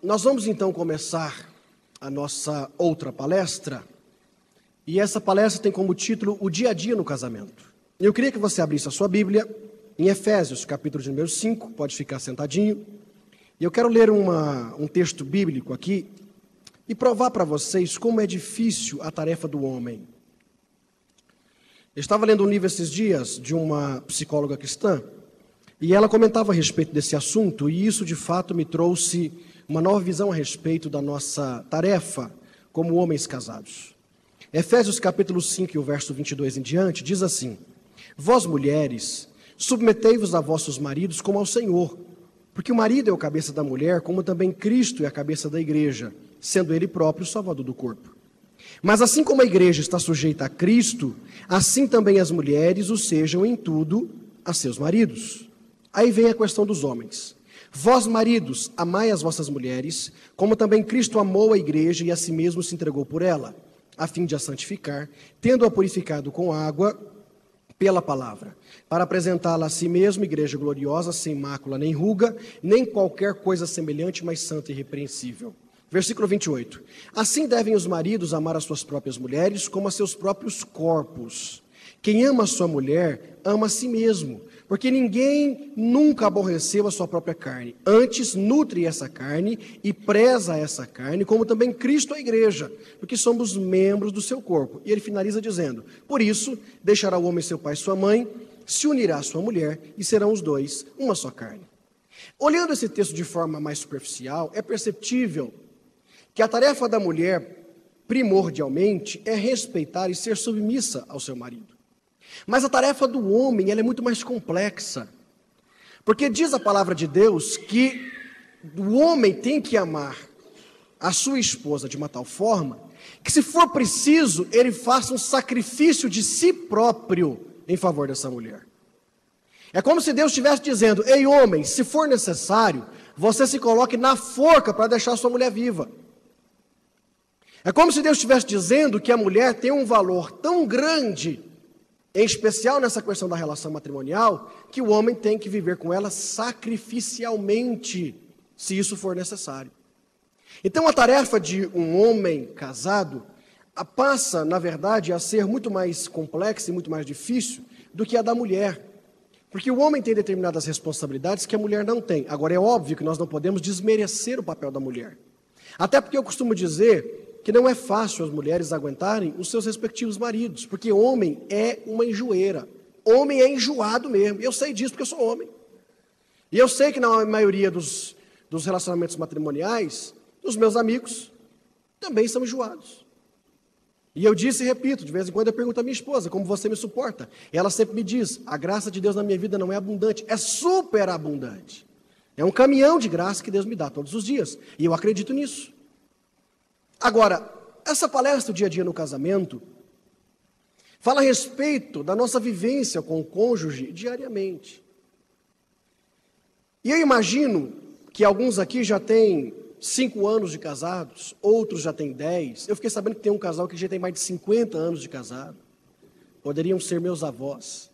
Nós vamos então começar a nossa outra palestra, e essa palestra tem como título O Dia a Dia no Casamento. Eu queria que você abrisse a sua Bíblia em Efésios, capítulo de número 5, pode ficar sentadinho, e eu quero ler um texto bíblico aqui e provar para vocês como é difícil a tarefa do homem. Eu estava lendo um livro esses dias de uma psicóloga cristã, e ela comentava a respeito desse assunto, e isso de fato me trouxe uma nova visão a respeito da nossa tarefa como homens casados. Efésios capítulo 5, o verso 22 em diante, diz assim: Vós, mulheres, submetei-vos a vossos maridos como ao Senhor, porque o marido é o cabeça da mulher, como também Cristo é a cabeça da igreja, sendo ele próprio o salvador do corpo. Mas assim como a igreja está sujeita a Cristo, assim também as mulheres o sejam em tudo a seus maridos. Aí vem a questão dos homens. Vós, maridos, amai as vossas mulheres, como também Cristo amou a igreja e a si mesmo se entregou por ela, a fim de a santificar, tendo-a purificado com água pela palavra, para apresentá-la a si mesmo, igreja gloriosa, sem mácula nem ruga, nem qualquer coisa semelhante, mas santa e irrepreensível. Versículo 28. Assim devem os maridos amar as suas próprias mulheres, como a seus próprios corpos. Quem ama a sua mulher, ama a si mesmo, porque ninguém nunca aborreceu a sua própria carne. Antes, nutre essa carne e preza essa carne, como também Cristo a igreja, porque somos membros do seu corpo. E ele finaliza dizendo: Por isso, deixará o homem seu pai e sua mãe, se unirá à sua mulher, e serão os dois uma só carne. Olhando esse texto de forma mais superficial, é perceptível que a tarefa da mulher, primordialmente, é respeitar e ser submissa ao seu marido. Mas a tarefa do homem, ela é muito mais complexa. Porque diz a palavra de Deus que o homem tem que amar a sua esposa de uma tal forma que, se for preciso, ele faça um sacrifício de si próprio em favor dessa mulher. É como se Deus estivesse dizendo: Ei, homem, se for necessário, você se coloque na forca para deixar sua mulher viva. É como se Deus estivesse dizendo que a mulher tem um valor tão grande, em especial nessa questão da relação matrimonial, que o homem tem que viver com ela sacrificialmente, se isso for necessário. Então a tarefa de um homem casado passa, na verdade, a ser muito mais complexa e muito mais difícil do que a da mulher. Porque o homem tem determinadas responsabilidades que a mulher não tem. Agora é óbvio que nós não podemos desmerecer o papel da mulher. Até porque eu costumo dizer que não é fácil as mulheres aguentarem os seus respectivos maridos, porque homem é uma enjoeira, homem é enjoado mesmo, eu sei disso porque eu sou homem, e eu sei que na maioria dos relacionamentos matrimoniais, os meus amigos também são enjoados, e eu disse e repito, de vez em quando eu pergunto à minha esposa, como você me suporta? E ela sempre me diz: a graça de Deus na minha vida não é abundante, é super abundante, é um caminhão de graça que Deus me dá todos os dias, e eu acredito nisso. Agora, essa palestra do dia a dia no casamento fala a respeito da nossa vivência com o cônjuge diariamente. E eu imagino que alguns aqui já têm 5 anos de casados, outros já têm 10. Eu fiquei sabendo que tem um casal que já tem mais de 50 anos de casado. Poderiam ser meus avós.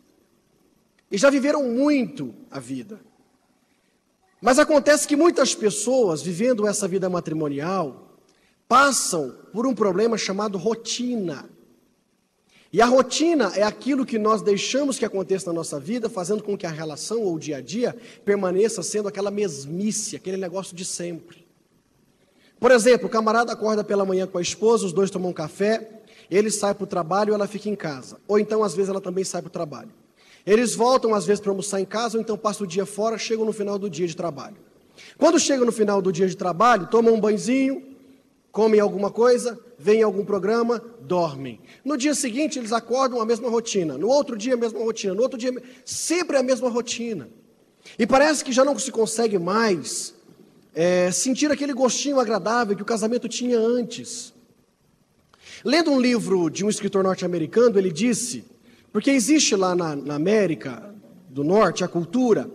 E já viveram muito a vida. Mas acontece que muitas pessoas, vivendo essa vida matrimonial, passam por um problema chamado rotina. E a rotina é aquilo que nós deixamos que aconteça na nossa vida, fazendo com que a relação ou o dia a dia permaneça sendo aquela mesmice, aquele negócio de sempre. Por exemplo, o camarada acorda pela manhã com a esposa, os dois tomam um café, ele sai para o trabalho, ela fica em casa. Ou então, às vezes, ela também sai para o trabalho. Eles voltam, às vezes, para almoçar em casa, ou então passam o dia fora, chegam no final do dia de trabalho. Quando chegam no final do dia de trabalho, tomam um banhozinho, comem alguma coisa, veem algum programa, dormem. No dia seguinte, eles acordam a mesma rotina. No outro dia, a mesma rotina. No outro dia, sempre a mesma rotina. E parece que já não se consegue mais sentir aquele gostinho agradável que o casamento tinha antes. Lendo um livro de um escritor norte-americano, ele disse, porque existe lá na América do Norte a cultura,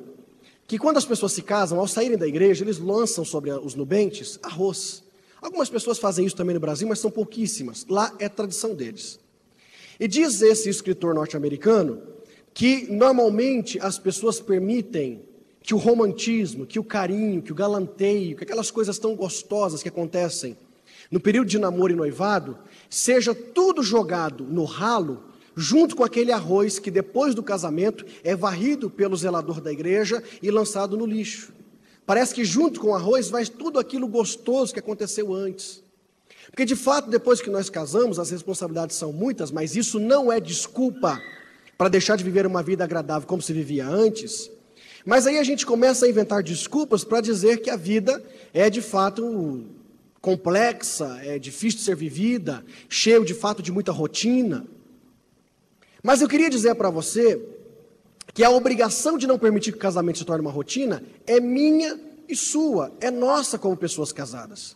que quando as pessoas se casam, ao saírem da igreja, eles lançam sobre os nubentes arroz. Algumas pessoas fazem isso também no Brasil, mas são pouquíssimas. Lá é tradição deles. E diz esse escritor norte-americano que normalmente as pessoas permitem que o romantismo, que o carinho, que o galanteio, que aquelas coisas tão gostosas que acontecem no período de namoro e noivado, seja tudo jogado no ralo, junto com aquele arroz que depois do casamento é varrido pelo zelador da igreja e lançado no lixo. Parece que junto com o arroz vai tudo aquilo gostoso que aconteceu antes. Porque de fato, depois que nós casamos, as responsabilidades são muitas, mas isso não é desculpa para deixar de viver uma vida agradável como se vivia antes. Mas aí a gente começa a inventar desculpas para dizer que a vida é de fato complexa, é difícil de ser vivida, cheio de fato de muita rotina. Mas eu queria dizer para você que a obrigação de não permitir que o casamento se torne uma rotina é minha e sua, é nossa como pessoas casadas.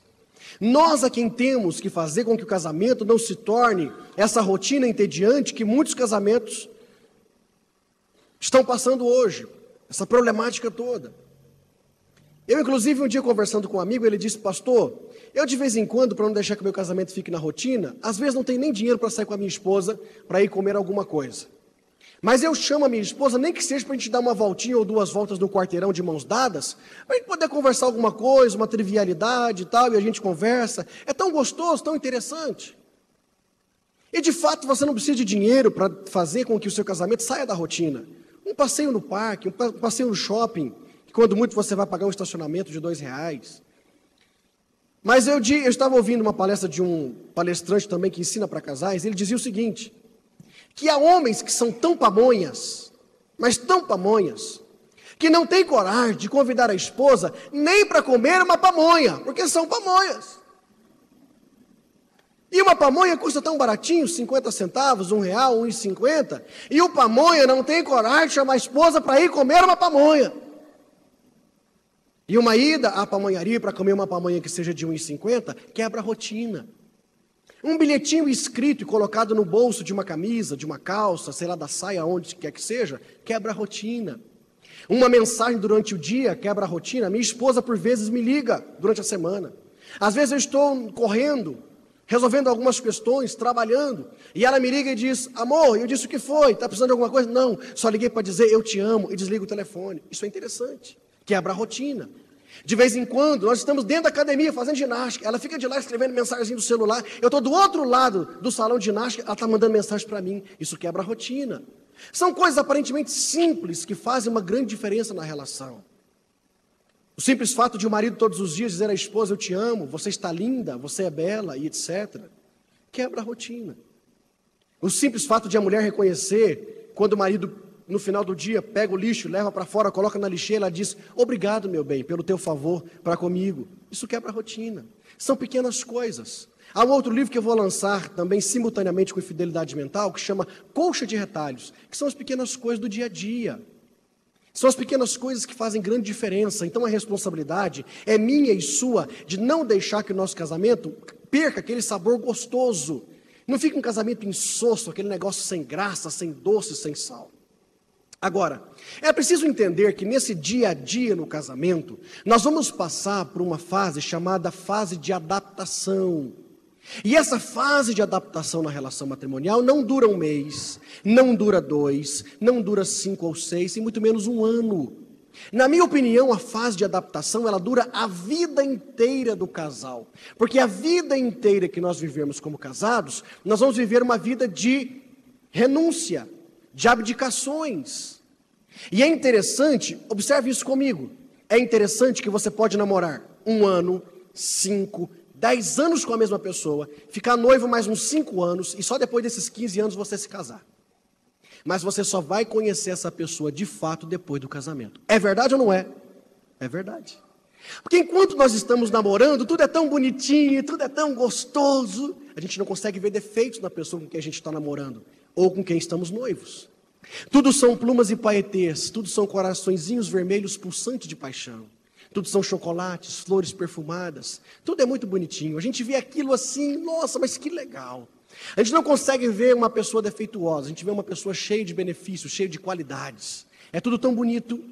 Nós é quem temos que fazer com que o casamento não se torne essa rotina entediante que muitos casamentos estão passando hoje, essa problemática toda. Eu, inclusive, um dia conversando com um amigo, ele disse: pastor, eu de vez em quando, para não deixar que o meu casamento fique na rotina, às vezes não tenho nem dinheiro para sair com a minha esposa para ir comer alguma coisa. Mas eu chamo a minha esposa, nem que seja para a gente dar uma voltinha ou 2 voltas no quarteirão de mãos dadas, para a gente poder conversar alguma coisa, uma trivialidade e tal, e a gente conversa. É tão gostoso, tão interessante. E de fato você não precisa de dinheiro para fazer com que o seu casamento saia da rotina. Um passeio no parque, um passeio no shopping, que quando muito você vai pagar um estacionamento de R$2. Mas eu estava ouvindo uma palestra de um palestrante também que ensina para casais, ele dizia o seguinte: que há homens que são tão pamonhas, mas tão pamonhas, que não têm coragem de convidar a esposa nem para comer uma pamonha, porque são pamonhas. E uma pamonha custa tão baratinho, 50 centavos, R$1, R$1,50, e o pamonha não tem coragem de chamar a esposa para ir comer uma pamonha. E uma ida à pamonharia para comer uma pamonha que seja de R$1,50, quebra a rotina. Um bilhetinho escrito e colocado no bolso de uma camisa, de uma calça, sei lá, da saia, onde quer que seja, quebra a rotina. Uma mensagem durante o dia quebra a rotina. Minha esposa, por vezes, me liga durante a semana. Às vezes eu estou correndo, resolvendo algumas questões, trabalhando, e ela me liga e diz: amor, eu disse: o que foi? Está precisando de alguma coisa? Não, só liguei para dizer eu te amo, e desligo o telefone. Isso é interessante, quebra a rotina. De vez em quando, nós estamos dentro da academia fazendo ginástica, ela fica de lá escrevendo mensagem do celular, eu estou do outro lado do salão de ginástica, ela está mandando mensagem para mim. Isso quebra a rotina. São coisas aparentemente simples que fazem uma grande diferença na relação. O simples fato de o marido todos os dias dizer à esposa: eu te amo, você está linda, você é bela, e etc., quebra a rotina. O simples fato de a mulher reconhecer quando o marido, no final do dia, pega o lixo, leva para fora, coloca na lixeira, ela diz: obrigado, meu bem, pelo teu favor para comigo. Isso quebra a rotina. São pequenas coisas. Há um outro livro que eu vou lançar também simultaneamente com Fidelidade Mental, que chama Colcha de Retalhos, que são as pequenas coisas do dia a dia. São as pequenas coisas que fazem grande diferença. Então a responsabilidade é minha e sua de não deixar que o nosso casamento perca aquele sabor gostoso. Não fique um casamento insosso, aquele negócio sem graça, sem doce, sem sal. Agora, é preciso entender que nesse dia a dia no casamento, nós vamos passar por uma fase chamada fase de adaptação. E essa fase de adaptação na relação matrimonial não dura 1 mês, não dura 2, não dura 5 ou 6, e muito menos 1 ano. Na minha opinião, a fase de adaptação, ela dura a vida inteira do casal. Porque a vida inteira que nós vivemos como casados, nós vamos viver uma vida de renúncia, de abdicações. E é interessante, observe isso comigo, é interessante que você pode namorar 1 ano, 5, 10 anos com a mesma pessoa, ficar noivo mais uns 5 anos, e só depois desses 15 anos você se casar. Mas você só vai conhecer essa pessoa de fato depois do casamento. É verdade ou não é? É verdade. Porque enquanto nós estamos namorando, tudo é tão bonitinho, tudo é tão gostoso, a gente não consegue ver defeitos na pessoa com quem a gente está namorando, ou com quem estamos noivos. Tudo são plumas e paetês, tudo são coraçõezinhos vermelhos pulsantes de paixão. Tudo são chocolates, flores perfumadas, tudo é muito bonitinho. A gente vê aquilo assim, nossa, mas que legal. A gente não consegue ver uma pessoa defeituosa, a gente vê uma pessoa cheia de benefícios, cheia de qualidades. É tudo tão bonito,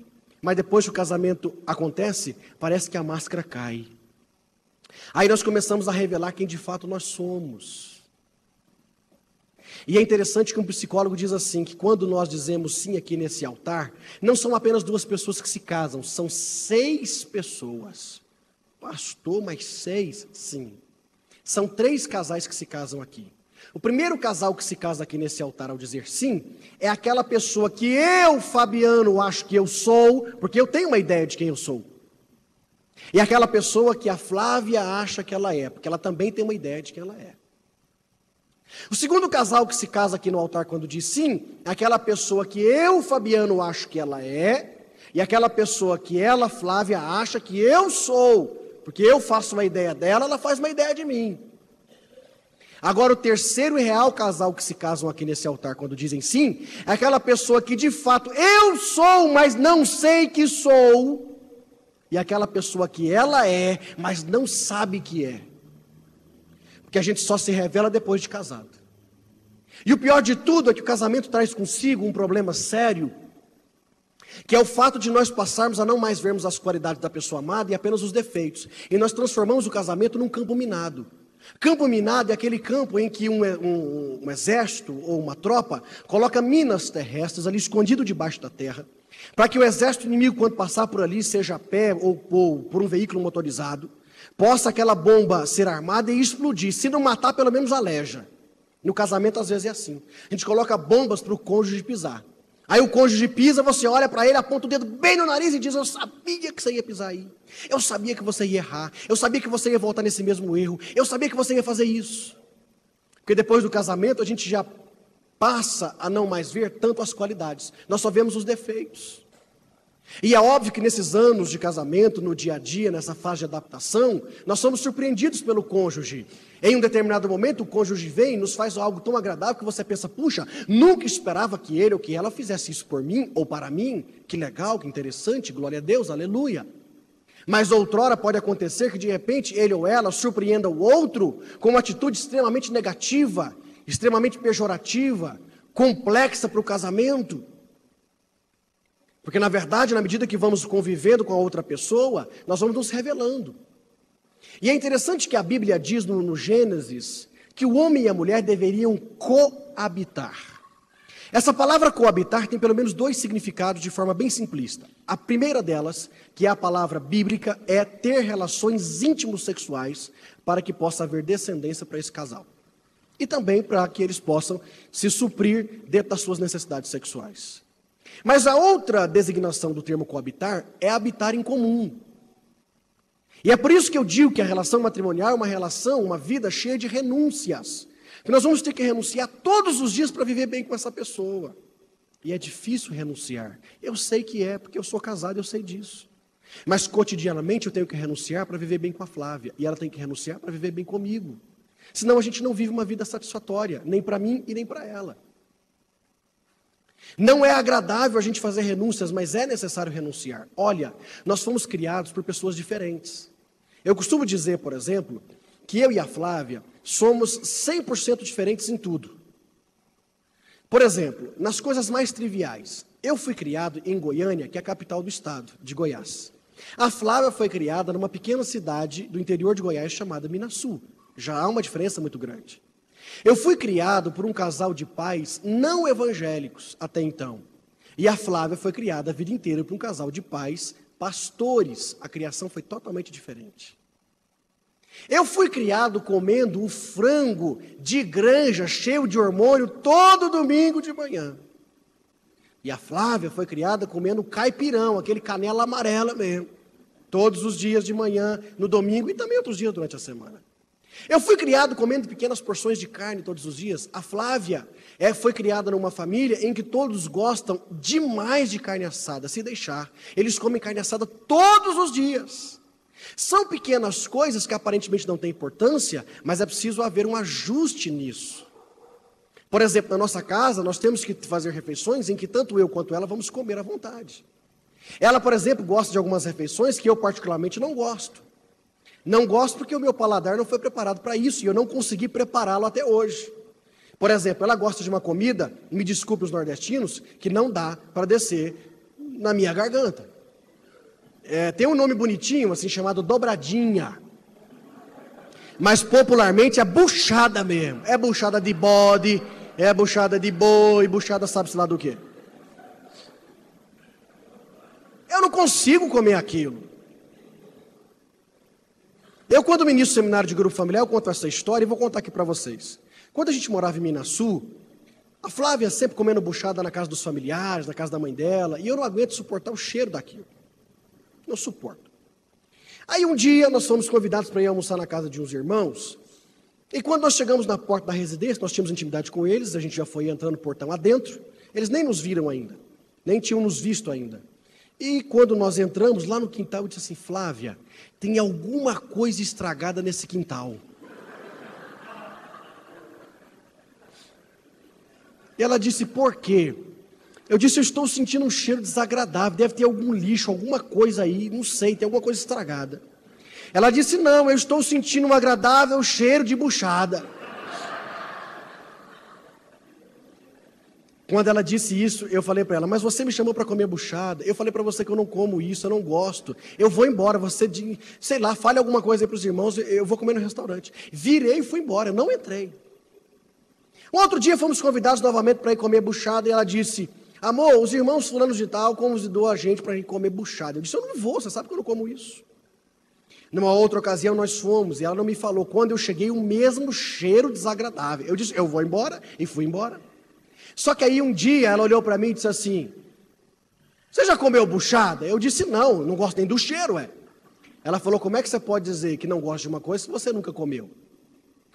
mas depois que o casamento acontece, parece que a máscara cai. Aí nós começamos a revelar quem de fato nós somos. E é interessante que um psicólogo diz assim, que quando nós dizemos sim aqui nesse altar, não são apenas 2 pessoas que se casam, são 6 pessoas. Pastor, mas 6? Sim. São 3 casais que se casam aqui. O primeiro casal que se casa aqui nesse altar ao dizer sim, é aquela pessoa que eu, Fabiano, acho que eu sou, porque eu tenho uma ideia de quem eu sou. E aquela pessoa que a Flávia acha que ela é, porque ela também tem uma ideia de quem ela é. O segundo casal que se casa aqui no altar quando diz sim, é aquela pessoa que eu, Fabiano, acho que ela é, e aquela pessoa que ela, Flávia, acha que eu sou, porque eu faço uma ideia dela, ela faz uma ideia de mim. Agora, o terceiro e real casal que se casam aqui nesse altar quando dizem sim, é aquela pessoa que de fato eu sou, mas não sei que sou, e aquela pessoa que ela é, mas não sabe que é. Porque a gente só se revela depois de casado. E o pior de tudo é que o casamento traz consigo um problema sério, que é o fato de nós passarmos a não mais vermos as qualidades da pessoa amada e apenas os defeitos. E nós transformamos o casamento num campo minado. Campo minado é aquele campo em que um exército ou uma tropa coloca minas terrestres ali escondido debaixo da terra, para que o exército inimigo, quando passar por ali, seja a pé ou por um veículo motorizado, possa aquela bomba ser armada e explodir. Se não matar, pelo menos aleja. No casamento, às vezes, é assim. A gente coloca bombas para o cônjuge pisar. Aí o cônjuge pisa, você olha para ele, aponta o dedo bem no nariz e diz: eu sabia que você ia pisar aí. Eu sabia que você ia errar. Eu sabia que você ia voltar nesse mesmo erro. Eu sabia que você ia fazer isso. Porque depois do casamento, a gente já passa a não mais ver tanto as qualidades. Nós só vemos os defeitos. E é óbvio que nesses anos de casamento, no dia a dia, nessa fase de adaptação, nós somos surpreendidos pelo cônjuge. Em um determinado momento, o cônjuge vem e nos faz algo tão agradável que você pensa: puxa, nunca esperava que ele ou que ela fizesse isso por mim ou para mim. Que legal, que interessante, glória a Deus, aleluia. Mas outrora pode acontecer que de repente ele ou ela surpreenda o outro com uma atitude extremamente negativa, extremamente pejorativa, complexa para o casamento. Porque, na verdade, na medida que vamos convivendo com a outra pessoa, nós vamos nos revelando. E é interessante que a Bíblia diz no Gênesis que o homem e a mulher deveriam coabitar. Essa palavra coabitar tem pelo menos 2 significados de forma bem simplista. A primeira delas, que é a palavra bíblica, é ter relações íntimos sexuais para que possa haver descendência para esse casal. E também para que eles possam se suprir dentro das suas necessidades sexuais. Mas a outra designação do termo coabitar é habitar em comum. E é por isso que eu digo que a relação matrimonial é uma relação, uma vida cheia de renúncias. Que nós vamos ter que renunciar todos os dias para viver bem com essa pessoa. E é difícil renunciar. Eu sei que é, porque eu sou casado, eu sei disso. Mas cotidianamente eu tenho que renunciar para viver bem com a Flávia. E ela tem que renunciar para viver bem comigo. Senão a gente não vive uma vida satisfatória, nem para mim e nem para ela. Não é agradável a gente fazer renúncias, mas é necessário renunciar. Olha, nós fomos criados por pessoas diferentes. Eu costumo dizer, por exemplo, que eu e a Flávia somos 100% diferentes em tudo. Por exemplo, nas coisas mais triviais. Eu fui criado em Goiânia, que é a capital do estado, de Goiás. A Flávia foi criada numa pequena cidade do interior de Goiás chamada Minaçu. Já há uma diferença muito grande. Eu fui criado por um casal de pais não evangélicos até então. E a Flávia foi criada a vida inteira por um casal de pais pastores. A criação foi totalmente diferente. Eu fui criado comendo um frango de granja cheio de hormônio todo domingo de manhã. E a Flávia foi criada comendo caipirão, aquele canela amarela mesmo. Todos os dias de manhã, no domingo e também outros dias durante a semana. Eu fui criado comendo pequenas porções de carne todos os dias. A Flávia foi criada numa família em que todos gostam demais de carne assada, se deixar. Eles comem carne assada todos os dias. São pequenas coisas que aparentemente não têm importância, mas é preciso haver um ajuste nisso. Por exemplo, na nossa casa, nós temos que fazer refeições em que tanto eu quanto ela vamos comer à vontade. Ela, por exemplo, gosta de algumas refeições que eu particularmente não gosto. Não gosto porque o meu paladar não foi preparado para isso e eu não consegui prepará-lo até hoje. Por exemplo, ela gosta de uma comida, me desculpe os nordestinos, que não dá para descer na minha garganta. Tem um nome bonitinho, assim, chamado dobradinha. Mas popularmente é buchada mesmo. É buchada de bode, É buchada de boi, buchada sabe-se lá do quê. Eu não consigo comer aquilo. Eu, quando ministro seminário de grupo familiar, eu conto essa história e vou contar aqui para vocês. Quando a gente morava em Minasul, a Flávia sempre comendo buchada na casa dos familiares, na casa da mãe dela, e eu não aguento suportar o cheiro daquilo. Não suporto. Aí um dia nós fomos convidados para ir almoçar na casa de uns irmãos, e quando nós chegamos na porta da residência, nós tínhamos intimidade com eles, a gente já foi entrando no portão adentro, eles nem nos viram ainda, nem tinham nos visto ainda. E quando nós entramos lá no quintal, eu disse assim, Flávia, tem alguma coisa estragada nesse quintal. E ela disse, por quê? Eu disse, eu estou sentindo um cheiro desagradável, deve ter algum lixo, alguma coisa aí, não sei, tem alguma coisa estragada. Ela disse, não, eu estou sentindo um agradável cheiro de buchada. Quando ela disse isso, eu falei para ela, mas você me chamou para comer buchada, eu falei para você que eu não como isso, eu não gosto, eu vou embora, você, sei lá, fale alguma coisa aí para os irmãos, eu vou comer no restaurante. Virei e fui embora, eu não entrei. Um outro dia fomos convidados novamente para ir comer buchada e ela disse, amor, os irmãos fulanos de tal convidou a gente para ir comer buchada. Eu disse, eu não vou, você sabe que eu não como isso. Numa outra ocasião nós fomos e ela não me falou, quando eu cheguei o mesmo cheiro desagradável. Eu disse, eu vou embora e fui embora. Só que aí um dia ela olhou para mim e disse assim, você já comeu buchada? Eu disse, não gosto nem do cheiro, Ela falou, como é que você pode dizer que não gosta de uma coisa se você nunca comeu?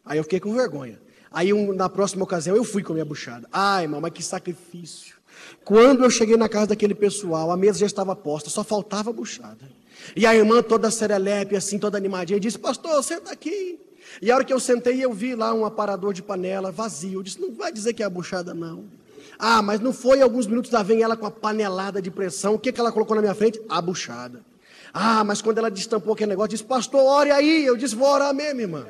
Aí eu fiquei com vergonha. Aí na próxima ocasião eu fui comer a buchada. Ai, irmão, mas que sacrifício. Quando eu cheguei na casa daquele pessoal, a mesa já estava posta, só faltava a buchada. E a irmã toda serelepe, assim, toda animadinha, disse, pastor, senta aqui. E a hora que eu sentei, eu vi lá um aparador de panela vazio. Eu disse, não vai dizer que é a buchada, não. Ah, mas não foi alguns minutos, lá vem ela com a panelada de pressão. O que ela colocou na minha frente? A buchada. Ah, mas quando ela destampou aquele negócio, disse, pastor, ore aí. Eu disse, vou orar mesmo, irmã.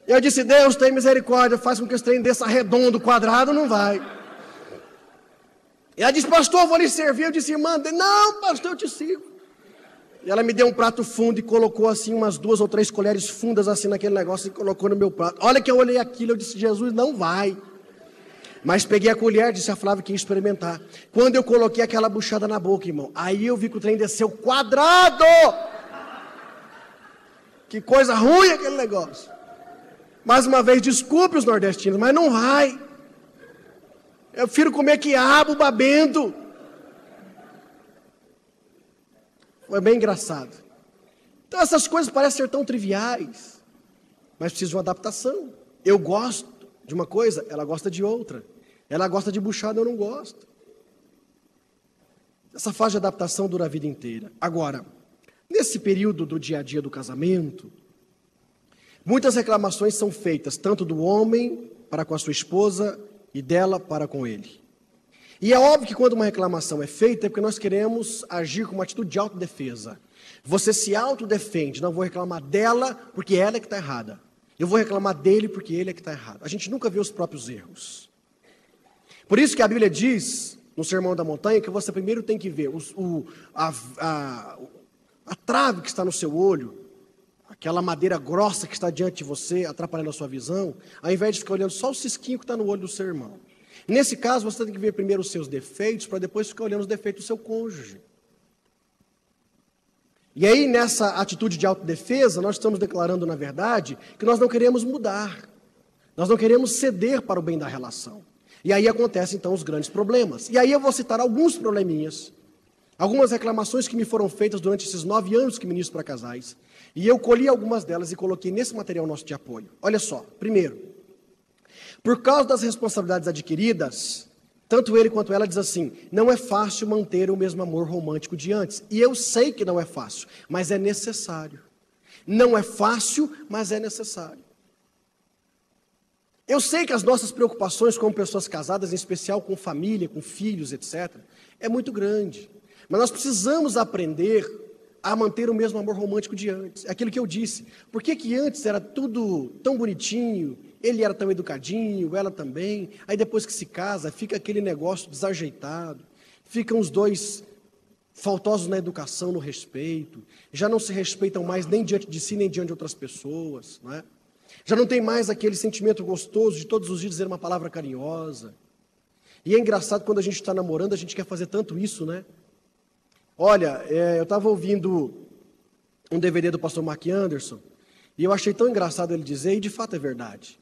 Eu disse, Deus tem misericórdia, faz com que esse trem desça redondo, quadrado, não vai. E ela disse, pastor, eu vou lhe servir. Eu disse, irmã, não, pastor, eu te sirvo. E ela me deu um prato fundo e colocou assim umas 2 ou 3 colheres fundas assim naquele negócio e colocou no meu prato. Olha que eu olhei aquilo, eu disse, Jesus, não vai. Mas peguei a colher, disse a Flávia que ia experimentar. Quando eu coloquei aquela buchada na boca, irmão, aí eu vi que o trem desceu quadrado. Que coisa ruim aquele negócio. Mais uma vez, desculpe os nordestinos, mas não vai. Eu prefiro comer quiabo babendo. Foi bem engraçado. Então essas coisas parecem ser tão triviais, mas precisam de uma adaptação. Eu gosto de uma coisa, ela gosta de outra. Ela gosta de buchada, eu não gosto. Essa fase de adaptação dura a vida inteira. Agora, nesse período do dia a dia do casamento, muitas reclamações são feitas, tanto do homem para com a sua esposa e dela para com ele. E é óbvio que quando uma reclamação é feita, é porque nós queremos agir com uma atitude de autodefesa. Você se autodefende, não vou reclamar dela porque ela é que está errada. Eu vou reclamar dele porque ele é que está errado. A gente nunca vê os próprios erros. Por isso que a Bíblia diz, no Sermão da Montanha, que você primeiro tem que ver a trave que está no seu olho, aquela madeira grossa que está diante de você, atrapalhando a sua visão, ao invés de ficar olhando só o cisquinho que está no olho do seu irmão. Nesse caso, você tem que ver primeiro os seus defeitos, para depois ficar olhando os defeitos do seu cônjuge. E aí, nessa atitude de autodefesa, nós estamos declarando, na verdade, que nós não queremos mudar. Nós não queremos ceder para o bem da relação. E aí acontecem, então, os grandes problemas. E aí eu vou citar alguns probleminhas, algumas reclamações que me foram feitas durante esses 9 anos que ministro para casais. E eu colhi algumas delas e coloquei nesse material nosso de apoio. Olha só, primeiro, por causa das responsabilidades adquiridas, tanto ele quanto ela diz assim, não é fácil manter o mesmo amor romântico de antes. E eu sei que não é fácil, mas é necessário. Não é fácil, mas é necessário. Eu sei que as nossas preocupações como pessoas casadas, em especial com família, com filhos, etc., é muito grande. Mas nós precisamos aprender a manter o mesmo amor romântico de antes. É aquilo que eu disse. Por que antes era tudo tão bonitinho, ele era tão educadinho, ela também, aí depois que se casa, fica aquele negócio desajeitado, ficam os dois faltosos na educação, no respeito, já não se respeitam mais nem diante de si, nem diante de outras pessoas, não é? Já não tem mais aquele sentimento gostoso de todos os dias dizer uma palavra carinhosa. E é engraçado, quando a gente está namorando, a gente quer fazer tanto isso, né? Olha, eu estava ouvindo um DVD do pastor Mark Anderson, e eu achei tão engraçado ele dizer, e de fato é verdade.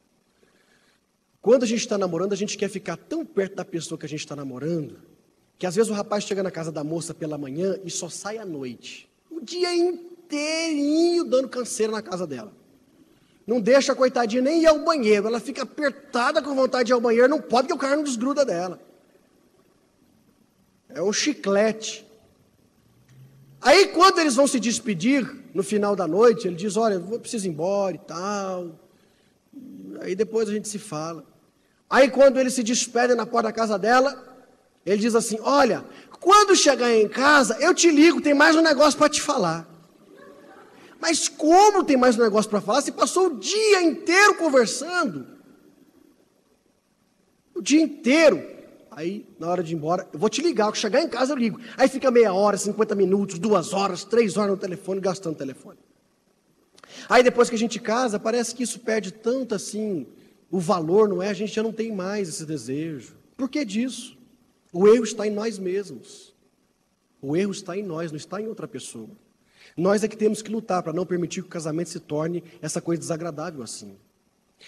Quando a gente está namorando, a gente quer ficar tão perto da pessoa que a gente está namorando, que às vezes o rapaz chega na casa da moça pela manhã e só sai à noite. O dia inteirinho dando canseira na casa dela. Não deixa a coitadinha nem ir ao banheiro. Ela fica apertada com vontade de ir ao banheiro, não pode, porque o cara não desgruda dela. É um chiclete. Aí quando eles vão se despedir, no final da noite, ele diz, olha, eu preciso ir embora e tal. Aí depois a gente se fala. Aí quando eles se despedem na porta da casa dela, ele diz assim, olha, quando chegar em casa, eu te ligo, tem mais um negócio para te falar. Mas como tem mais um negócio para falar? Você passou o dia inteiro conversando. O dia inteiro. Aí, na hora de ir embora, eu vou te ligar, quando chegar em casa eu ligo. Aí fica meia hora, 50 minutos, 2 horas, 3 horas no telefone, gastando o telefone. Aí depois que a gente casa, parece que isso perde tanto assim, o valor, não é? A gente já não tem mais esse desejo. Por que disso? O erro está em nós mesmos. O erro está em nós, não está em outra pessoa. Nós é que temos que lutar para não permitir que o casamento se torne essa coisa desagradável assim.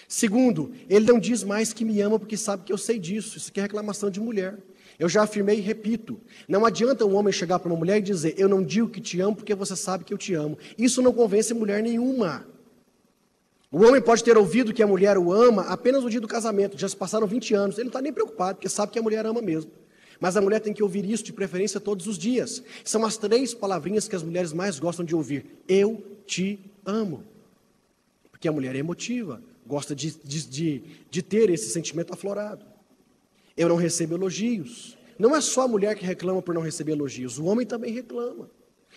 Segundo, ele não diz mais que me ama porque sabe que eu sei disso. Isso aqui é reclamação de mulher. Eu já afirmei e repito, não adianta um homem chegar para uma mulher e dizer, eu não digo que te amo porque você sabe que eu te amo. Isso não convence mulher nenhuma. O homem pode ter ouvido que a mulher o ama apenas no dia do casamento, já se passaram 20 anos, ele não está nem preocupado, porque sabe que a mulher ama mesmo. Mas a mulher tem que ouvir isso de preferência todos os dias. São as 3 palavrinhas que as mulheres mais gostam de ouvir. Eu te amo. Porque a mulher é emotiva, gosta de ter esse sentimento aflorado. Eu não recebo elogios. Não é só a mulher que reclama por não receber elogios, o homem também reclama.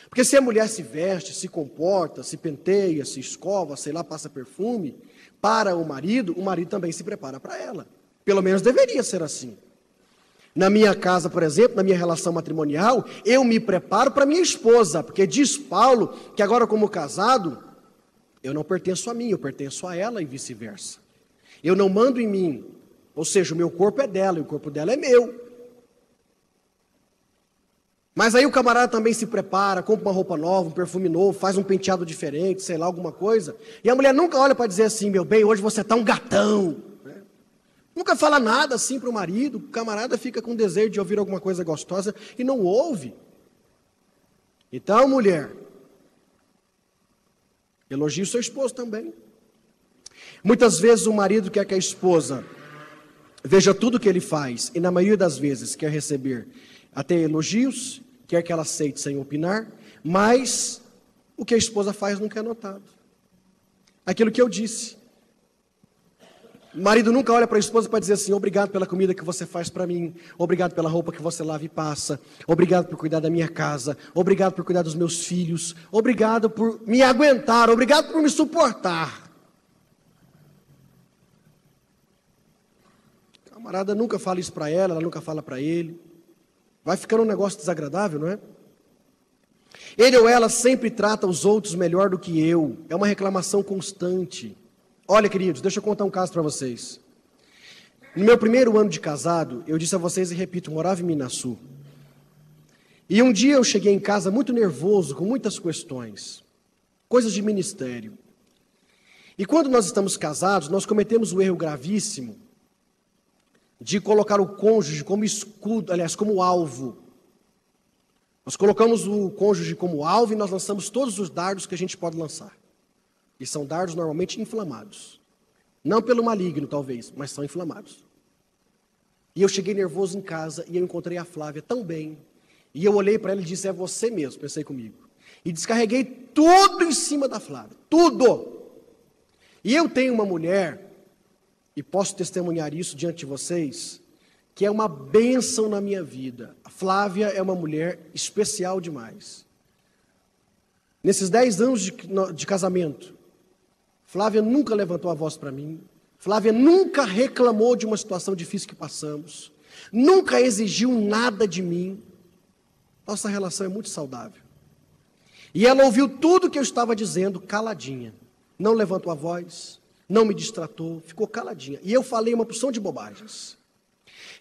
Porque se a mulher se veste, se comporta, se penteia, se escova, sei lá, passa perfume, para o marido também se prepara para ela. Pelo menos deveria ser assim. Na minha casa, por exemplo, na minha relação matrimonial, eu me preparo para minha esposa, porque diz Paulo que agora como casado, eu não pertenço a mim, eu pertenço a ela e vice-versa. Eu não mando em mim, ou seja, o meu corpo é dela e o corpo dela é meu. Mas aí o camarada também se prepara, compra uma roupa nova, um perfume novo, faz um penteado diferente, sei lá, alguma coisa. E a mulher nunca olha para dizer assim, meu bem, hoje você está um gatão. Nunca fala nada assim para o marido, o camarada fica com desejo de ouvir alguma coisa gostosa e não ouve. Então, mulher, elogie o seu esposo também. Muitas vezes o marido quer que a esposa veja tudo o que ele faz, e na maioria das vezes quer receber até elogios, quer que ela aceite sem opinar, mas o que a esposa faz nunca é notado. Aquilo que eu disse. O marido nunca olha para a esposa para dizer assim, obrigado pela comida que você faz para mim, obrigado pela roupa que você lava e passa, obrigado por cuidar da minha casa, obrigado por cuidar dos meus filhos, obrigado por me aguentar, obrigado por me suportar. A camarada nunca fala isso para ela nunca fala para ele. Vai ficando um negócio desagradável, não é? Ele ou ela sempre trata os outros melhor do que eu, é uma reclamação constante. Olha, queridos, deixa eu contar um caso para vocês. No meu primeiro ano de casado, eu disse a vocês e repito, morava em Minaçu. E um dia eu cheguei em casa muito nervoso, com muitas questões, coisas de ministério. E quando nós estamos casados, nós cometemos o erro gravíssimo de colocar o cônjuge como escudo, aliás, como alvo. Nós colocamos o cônjuge como alvo e nós lançamos todos os dardos que a gente pode lançar. E são dardos normalmente inflamados. Não pelo maligno, talvez, mas são inflamados. E eu cheguei nervoso em casa e eu encontrei a Flávia tão bem. E eu olhei para ela e disse, é você mesmo, pensei comigo. E descarreguei tudo em cima da Flávia, tudo. E eu tenho uma mulher, e posso testemunhar isso diante de vocês, que é uma bênção na minha vida. A Flávia é uma mulher especial demais. Nesses 10 anos de casamento, Flávia nunca levantou a voz para mim. Flávia nunca reclamou de uma situação difícil que passamos. Nunca exigiu nada de mim. Nossa relação é muito saudável. E ela ouviu tudo que eu estava dizendo caladinha. Não levantou a voz, não me distratou, ficou caladinha. E eu falei uma porção de bobagens.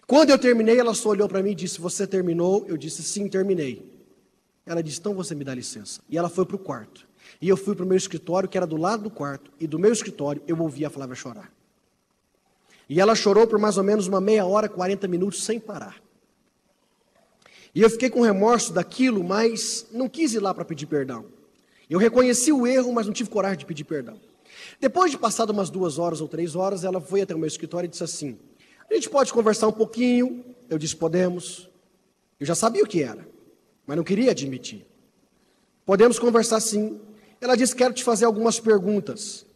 Quando eu terminei, ela só olhou para mim e disse, você terminou? Eu disse, sim, terminei. Ela disse, então você me dá licença. E ela foi para o quarto. E eu fui para o meu escritório, que era do lado do quarto. E do meu escritório, eu ouvi a Flávia chorar. E ela chorou por mais ou menos uma meia hora, 40 minutos, sem parar. E eu fiquei com remorso daquilo, mas não quis ir lá para pedir perdão. Eu reconheci o erro, mas não tive coragem de pedir perdão. Depois de passado umas 2 horas ou 3 horas, ela foi até o meu escritório e disse assim, a gente pode conversar um pouquinho? Eu disse, podemos. Eu já sabia o que era, mas não queria admitir. Podemos conversar sim. Ela disse, quero te fazer algumas perguntas.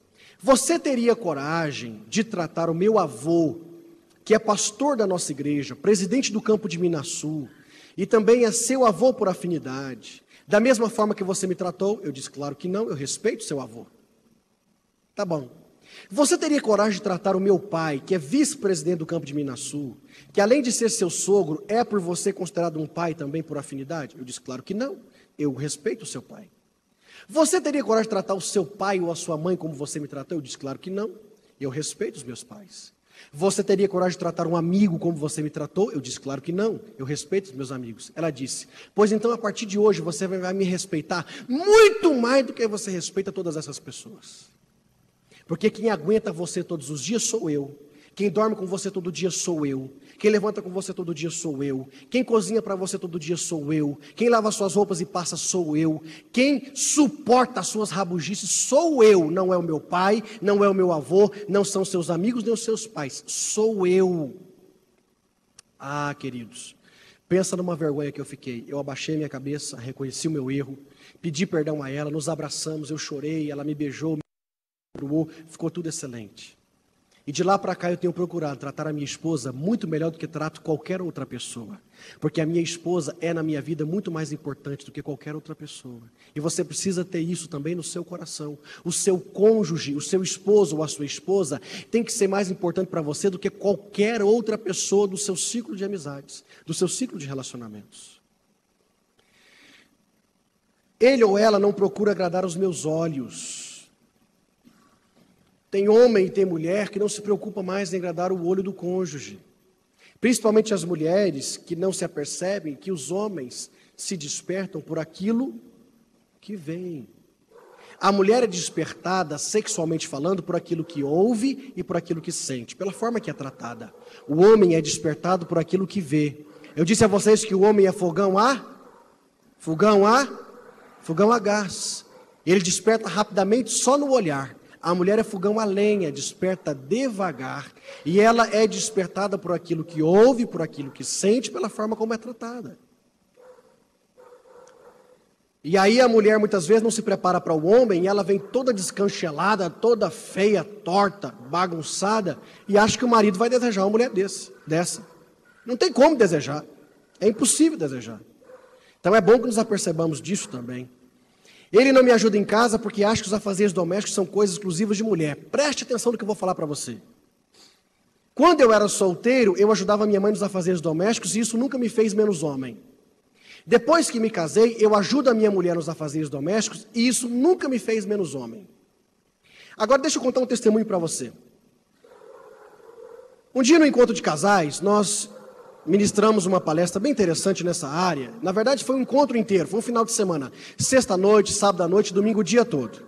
Você teria coragem de tratar o meu avô, que é pastor da nossa igreja, presidente do campo de Minasul, e também é seu avô por afinidade, da mesma forma que você me tratou? Eu disse, claro que não, eu respeito seu avô. Tá bom. Você teria coragem de tratar o meu pai, que é vice-presidente do campo de Minasul, que além de ser seu sogro, é por você considerado um pai também por afinidade? Eu disse, claro que não, eu respeito o seu pai. Você teria coragem de tratar o seu pai ou a sua mãe como você me tratou? Eu disse, claro que não, eu respeito os meus pais. Você teria coragem de tratar um amigo como você me tratou? Eu disse, claro que não, eu respeito os meus amigos. Ela disse, pois então a partir de hoje você vai me respeitar muito mais do que você respeita todas essas pessoas. Porque quem aguenta você todos os dias sou eu. Quem dorme com você todo dia sou eu. Quem levanta com você todo dia sou eu. Quem cozinha para você todo dia sou eu. Quem lava suas roupas e passa sou eu. Quem suporta as suas rabugices sou eu. Não é o meu pai, não é o meu avô, não são seus amigos nem os seus pais. Sou eu. Ah, queridos, pensa numa vergonha que eu fiquei. Eu abaixei minha cabeça, reconheci o meu erro, pedi perdão a ela, nos abraçamos, eu chorei, ela me beijou, ficou tudo excelente. E de lá para cá eu tenho procurado tratar a minha esposa muito melhor do que trato qualquer outra pessoa. Porque a minha esposa é na minha vida muito mais importante do que qualquer outra pessoa. E você precisa ter isso também no seu coração. O seu cônjuge, o seu esposo ou a sua esposa tem que ser mais importante para você do que qualquer outra pessoa do seu ciclo de amizades, do seu ciclo de relacionamentos. Ele ou ela não procura agradar os meus olhos. Tem homem e tem mulher que não se preocupa mais em agradar o olho do cônjuge. Principalmente as mulheres que não se apercebem que os homens se despertam por aquilo que vem. A mulher é despertada, sexualmente falando, por aquilo que ouve e por aquilo que sente, pela forma que é tratada. O homem é despertado por aquilo que vê. Eu disse a vocês que o homem é fogão a gás. Ele desperta rapidamente só no olhar. A mulher é fogão a lenha, desperta devagar, e ela é despertada por aquilo que ouve, por aquilo que sente, pela forma como é tratada. E aí a mulher muitas vezes não se prepara para o homem, e ela vem toda descanchelada, toda feia, torta, bagunçada, e acha que o marido vai desejar uma mulher dessa. Não tem como desejar, é impossível desejar. Então é bom que nos apercebamos disso também. Ele não me ajuda em casa porque acha que os afazeres domésticos são coisas exclusivas de mulher. Preste atenção no que eu vou falar para você. Quando eu era solteiro, eu ajudava minha mãe nos afazeres domésticos e isso nunca me fez menos homem. Depois que me casei, eu ajudo a minha mulher nos afazeres domésticos e isso nunca me fez menos homem. Agora deixa eu contar um testemunho para você. Um dia no encontro de casais, nós ministramos uma palestra bem interessante nessa área. Na verdade foi um encontro inteiro, foi um final de semana. Sexta-noite, sábado-noite, domingo o dia todo.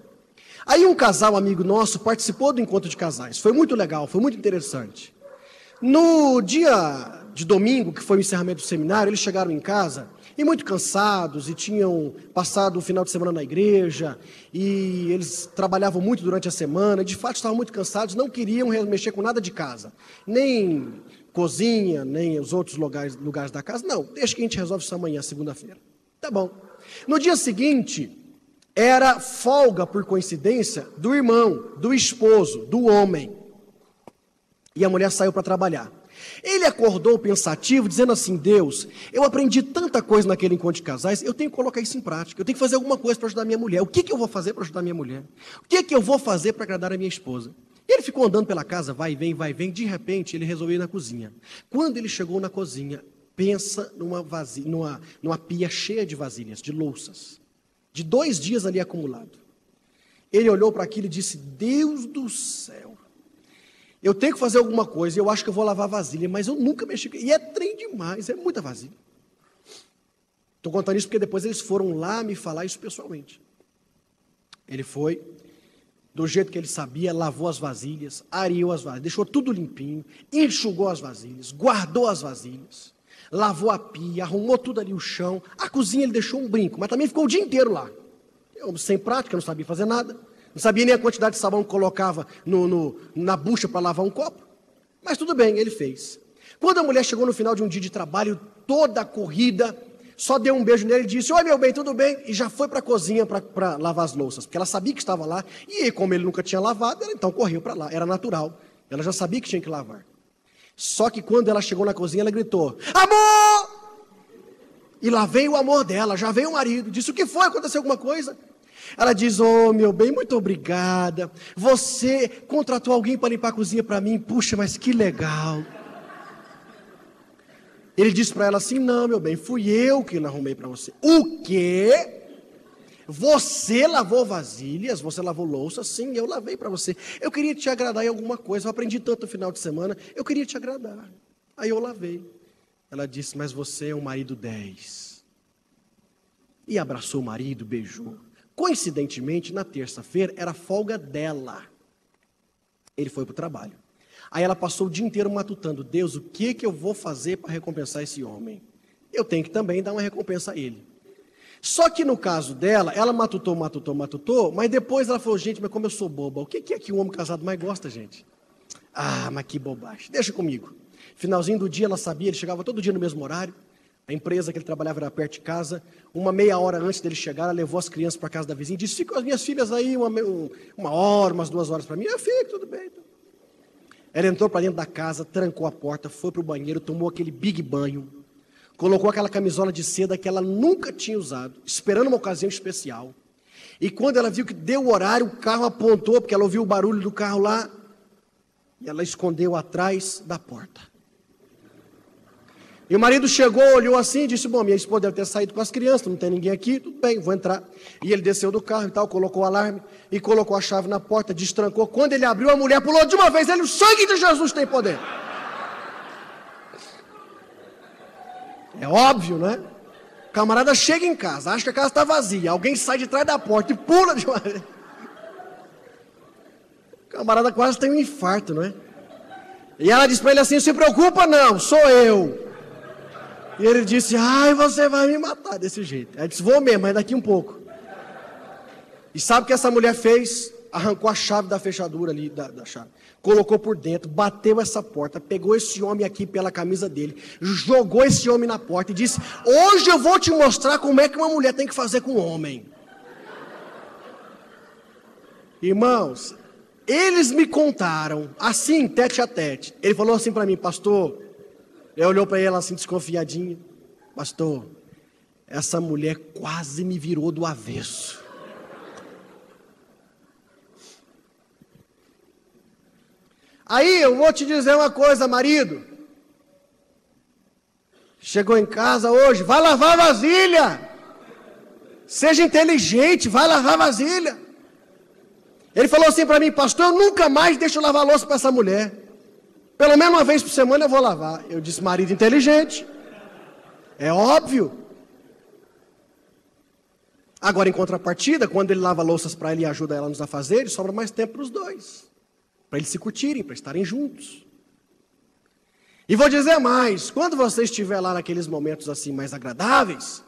Aí um casal amigo nosso participou do encontro de casais. Foi muito legal, foi muito interessante. No dia de domingo, que foi o encerramento do seminário, eles chegaram em casa e muito cansados, e tinham passado o final de semana na igreja, e eles trabalhavam muito durante a semana, e de fato estavam muito cansados, não queriam mexer com nada de casa, nem cozinha, nem os outros lugares da casa. Não, deixa que a gente resolve isso amanhã, segunda-feira. Tá bom. No dia seguinte, era folga, por coincidência, do irmão, do esposo, do homem. E a mulher saiu para trabalhar. Ele acordou pensativo, dizendo assim, Deus, eu aprendi tanta coisa naquele encontro de casais, eu tenho que colocar isso em prática, eu tenho que fazer alguma coisa para ajudar a minha mulher. O que eu vou fazer para ajudar a minha mulher? O que eu vou fazer para agradar a minha esposa? E ele ficou andando pela casa, vai e vem, de repente ele resolveu ir na cozinha. Quando ele chegou na cozinha, Pensa numa pia cheia de vasilhas, de louças, de 2 dias ali acumulado. Ele olhou para aquilo e disse: Deus do céu, eu tenho que fazer alguma coisa, eu acho que eu vou lavar vasilha, mas eu nunca mexi, e é trem demais, é muita vasilha. Estou contando isso porque depois eles foram lá me falar isso pessoalmente. Ele foi, do jeito que ele sabia, lavou as vasilhas, areou as vasilhas, deixou tudo limpinho, enxugou as vasilhas, guardou as vasilhas, lavou a pia, arrumou tudo ali o chão. A cozinha ele deixou um brinco, mas também ficou o dia inteiro lá. Eu, sem prática, não sabia fazer nada, não sabia nem a quantidade de sabão que colocava na bucha para lavar um copo, mas tudo bem, ele fez. Quando a mulher chegou no final de um dia de trabalho, toda corrida, só deu um beijo nele e disse: oi, meu bem, tudo bem? E já foi para a cozinha para lavar as louças, porque ela sabia que estava lá, e como ele nunca tinha lavado, ela então correu para lá, era natural, ela já sabia que tinha que lavar. Só que quando ela chegou na cozinha, ela gritou: amor! E lá veio o amor dela, já veio o marido, disse: o que foi? Aconteceu alguma coisa? Ela diz: oh, meu bem, muito obrigada, você contratou alguém para limpar a cozinha para mim, puxa, mas que legal. Ele disse para ela assim: não, meu bem, fui eu que arrumei para você. O quê? Você lavou vasilhas, você lavou louça? Sim, eu lavei para você. Eu queria te agradar em alguma coisa, eu aprendi tanto no final de semana, eu queria te agradar. Aí eu lavei. Ela disse: mas você é um marido 10. E abraçou o marido, beijou. Coincidentemente, na terça-feira, era folga dela. Ele foi para o trabalho. Aí ela passou o dia inteiro matutando: Deus, o que eu vou fazer para recompensar esse homem? Eu tenho que também dar uma recompensa a ele. Só que no caso dela, ela matutou, mas depois ela falou: gente, mas como eu sou boba, o que é que um homem casado mais gosta, gente? Ah, mas que bobagem, deixa comigo. Finalzinho do dia, ela sabia, ele chegava todo dia no mesmo horário, a empresa que ele trabalhava era perto de casa, uma meia hora antes dele chegar, ela levou as crianças para casa da vizinha e disse: fica com as minhas filhas aí uma hora, umas 2 horas para mim. Eu fico, tudo bem. Ela entrou para dentro da casa, trancou a porta, foi para o banheiro, tomou aquele big banho, colocou aquela camisola de seda que ela nunca tinha usado, esperando uma ocasião especial. E quando ela viu que deu o horário, o carro apontou, porque ela ouviu o barulho do carro lá, e ela escondeu atrás da porta. E o marido chegou, olhou assim e disse: bom, minha esposa deve ter saído com as crianças, não tem ninguém aqui, tudo bem, vou entrar. E ele desceu do carro e tal, colocou o alarme e colocou a chave na porta, destrancou. Quando ele abriu, a mulher pulou de uma vez: ele: o sangue de Jesus tem poder. É óbvio, né? O camarada chega em casa, acha que a casa está vazia, alguém sai de trás da porta e pula de uma vez. O camarada quase tem um infarto, não é? E ela disse para ele assim: não se preocupa não, sou eu. E ele disse: ai, você vai me matar desse jeito. Ela disse: vou mesmo, mas daqui um pouco. E sabe o que essa mulher fez? Arrancou a chave da fechadura ali, da chave, colocou por dentro, bateu essa porta, pegou esse homem aqui pela camisa dele, jogou esse homem na porta e disse: hoje eu vou te mostrar como é que uma mulher tem que fazer com um homem. Irmãos, eles me contaram, assim, tete a tete. Ele falou assim para mim: pastor, ele olhou para ela assim, desconfiadinho: pastor, essa mulher quase me virou do avesso. Aí eu vou te dizer uma coisa, marido. Chegou em casa hoje, vai lavar vasilha. Seja inteligente, vai lavar vasilha. Ele falou assim para mim: pastor, eu nunca mais deixo lavar louça para essa mulher. Pelo menos uma vez por semana eu vou lavar. Eu disse: marido inteligente. É óbvio. Agora, em contrapartida, quando ele lava louças para ela e ajuda ela nos afazeres, sobra mais tempo para os dois. Para eles se curtirem, para estarem juntos. E vou dizer mais: quando você estiver lá naqueles momentos assim mais agradáveis,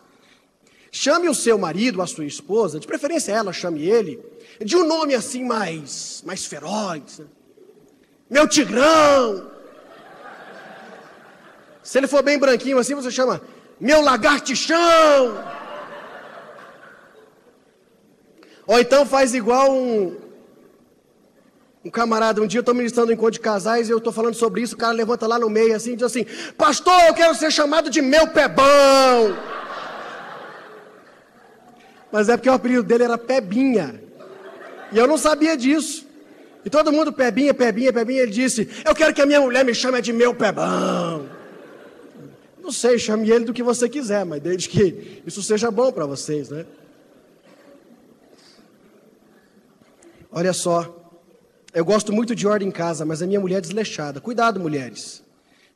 chame o seu marido, a sua esposa, de preferência ela, chame ele, de um nome assim mais feroz. Né? Meu tigrão. Se ele for bem branquinho assim, você chama meu lagartixão. Ou então faz igual um camarada. Um dia eu estou ministrando um encontro de casais e eu estou falando sobre isso. O cara levanta lá no meio assim e diz assim: pastor, eu quero ser chamado de meu pebão. Mas é porque o apelido dele era Pebinha. E eu não sabia disso. E todo mundo Pebinha. Ele disse: eu quero que a minha mulher me chame de meu pebão. Não Não sei, chame ele do que você quiser, mas desde que isso seja bom para vocês, né? Olha só, eu gosto muito de ordem em casa, mas a minha mulher é desleixada. Cuidado, mulheres.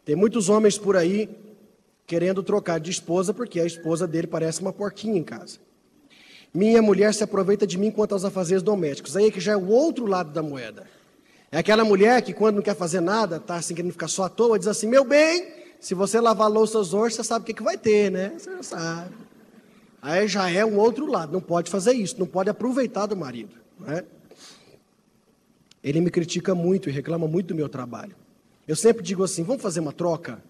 Tem muitos homens por aí querendo trocar de esposa porque a esposa dele parece uma porquinha em casa. Minha mulher se aproveita de mim quanto aos afazeres domésticos. Aí é que já é o outro lado da moeda. É aquela mulher que quando não quer fazer nada, tá assim querendo ficar só à toa, diz assim, meu bem, se você lavar louças hoje, você sabe o que vai ter, né? Você já sabe. Aí já é um outro lado, não pode fazer isso, não pode aproveitar do marido, não é? Ele me critica muito e reclama muito do meu trabalho. Eu sempre digo assim, vamos fazer uma troca?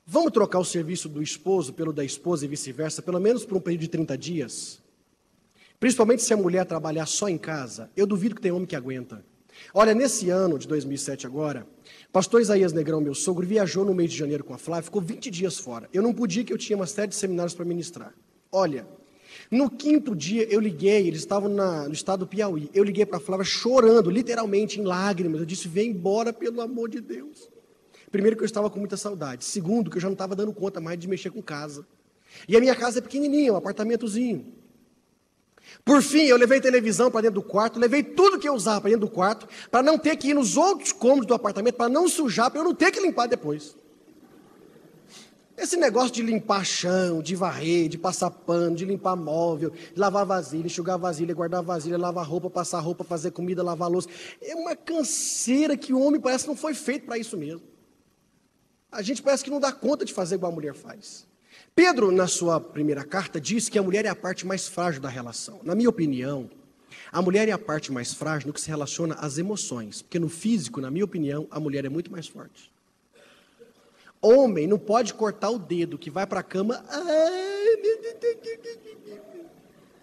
Vamos trocar o serviço do esposo pelo da esposa e vice-versa, pelo menos por um período de 30 dias? Principalmente se a mulher trabalhar só em casa, eu duvido que tem homem que aguenta. Olha, nesse ano de 2007 agora, pastor Isaías Negrão, meu sogro, viajou no mês de janeiro com a Flávia, ficou 20 dias fora. Eu não podia, que eu tinha uma série de seminários para ministrar. Olha, no 5º dia eu liguei, eles estavam no estado do Piauí, eu liguei para a Flávia chorando, literalmente em lágrimas, eu disse, vem embora pelo amor de Deus. Primeiro que eu estava com muita saudade, segundo que eu já não estava dando conta mais de mexer com casa. E a minha casa é pequenininha, um apartamentozinho. Por fim, eu levei televisão para dentro do quarto, levei tudo que eu usava para dentro do quarto, para não ter que ir nos outros cômodos do apartamento, para não sujar, para eu não ter que limpar depois. Esse negócio de limpar chão, de varrer, de passar pano, de limpar móvel, de lavar vasilha, enxugar vasilha, guardar vasilha, lavar roupa, passar roupa, fazer comida, lavar louça, é uma canseira que o homem parece que não foi feito para isso mesmo. A gente parece que não dá conta de fazer igual a mulher faz. Pedro, na sua primeira carta, diz que a mulher é a parte mais frágil da relação. Na minha opinião, a mulher é a parte mais frágil no que se relaciona às emoções, porque no físico, na minha opinião, a mulher é muito mais forte. Homem não pode cortar o dedo que vai para a cama,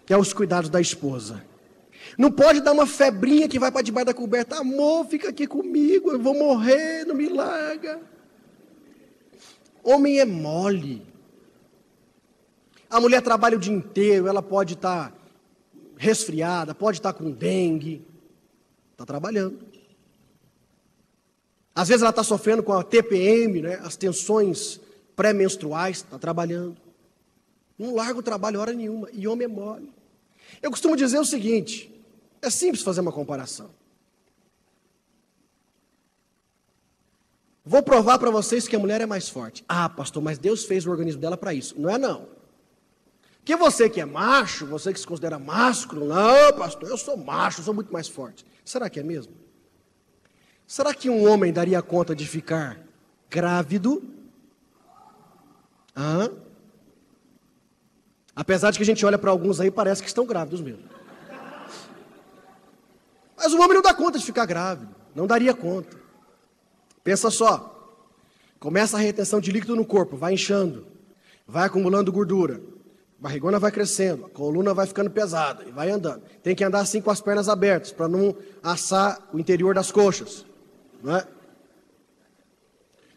que é os cuidados da esposa. Não pode dar uma febrinha que vai para debaixo da coberta, amor, fica aqui comigo, eu vou morrer, não me larga. Homem é mole. A mulher trabalha o dia inteiro, ela pode estar resfriada, pode estar com dengue, está trabalhando. Às vezes ela está sofrendo com a TPM, né, as tensões pré-menstruais, está trabalhando. Não larga o trabalho hora nenhuma, e homem é mole. Eu costumo dizer o seguinte, é simples fazer uma comparação. Vou provar para vocês que a mulher é mais forte. Ah, pastor, mas Deus fez o organismo dela para isso. Não é não. Que você que é macho, você que se considera másculo, não, pastor, eu sou macho, eu sou muito mais forte. Será que é mesmo? Será que um homem daria conta de ficar grávido? Apesar de que a gente olha para alguns aí, parece que estão grávidos mesmo. Mas o homem não dá conta de ficar grávido, não daria conta. Pensa só, começa a retenção de líquido no corpo, vai inchando, vai acumulando gordura, a barrigona vai crescendo, a coluna vai ficando pesada e vai andando. Tem que andar assim com as pernas abertas, para não assar o interior das coxas. Não é?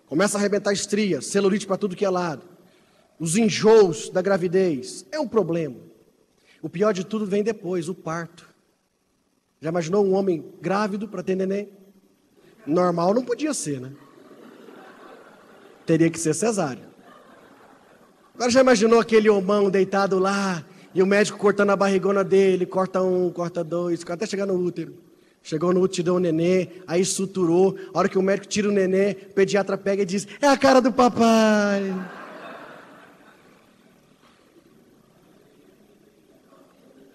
Começa a arrebentar estrias, celulite para tudo que é lado. Os enjoos da gravidez, é um problema. O pior de tudo vem depois, o parto. Já imaginou um homem grávido para ter neném? Normal não podia ser, né? Teria que ser cesárea. Agora já imaginou aquele homão deitado lá, e o médico cortando a barrigona dele, corta um, corta dois, até chegar no útero. Chegou no útero, deu um nenê, aí suturou. A hora que o médico tira o nenê, o pediatra pega e diz, é a cara do papai.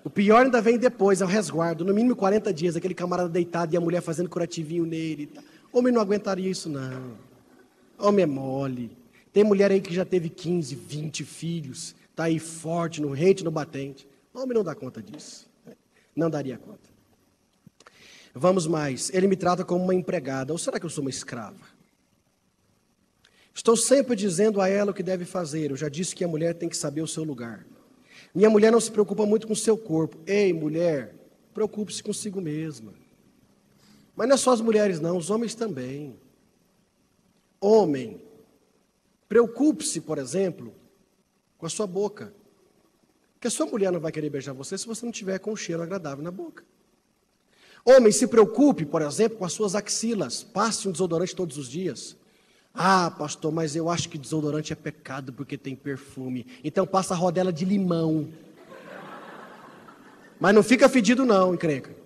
O pior ainda vem depois, é o resguardo. No mínimo 40 dias, aquele camarada deitado e a mulher fazendo curativinho nele. Homem não aguentaria isso, não. Homem é mole. Tem mulher aí que já teve 15, 20 filhos, está aí forte, no rente, no batente. Homem não dá conta disso. Não daria conta. Vamos mais. Ele me trata como uma empregada. Ou será que eu sou uma escrava? Estou sempre dizendo a ela o que deve fazer. Eu já disse que a mulher tem que saber o seu lugar. Minha mulher não se preocupa muito com o seu corpo. Ei, mulher, preocupe-se consigo mesma. Mas não é só as mulheres não, os homens também. Homem, preocupe-se, por exemplo, com a sua boca. Porque a sua mulher não vai querer beijar você se você não tiver com um cheiro agradável na boca. Homem, se preocupe, por exemplo, com as suas axilas. Passe um desodorante todos os dias. Ah, pastor, mas eu acho que desodorante é pecado porque tem perfume. Então passa a rodela de limão. Mas não fica fedido não, encrenca.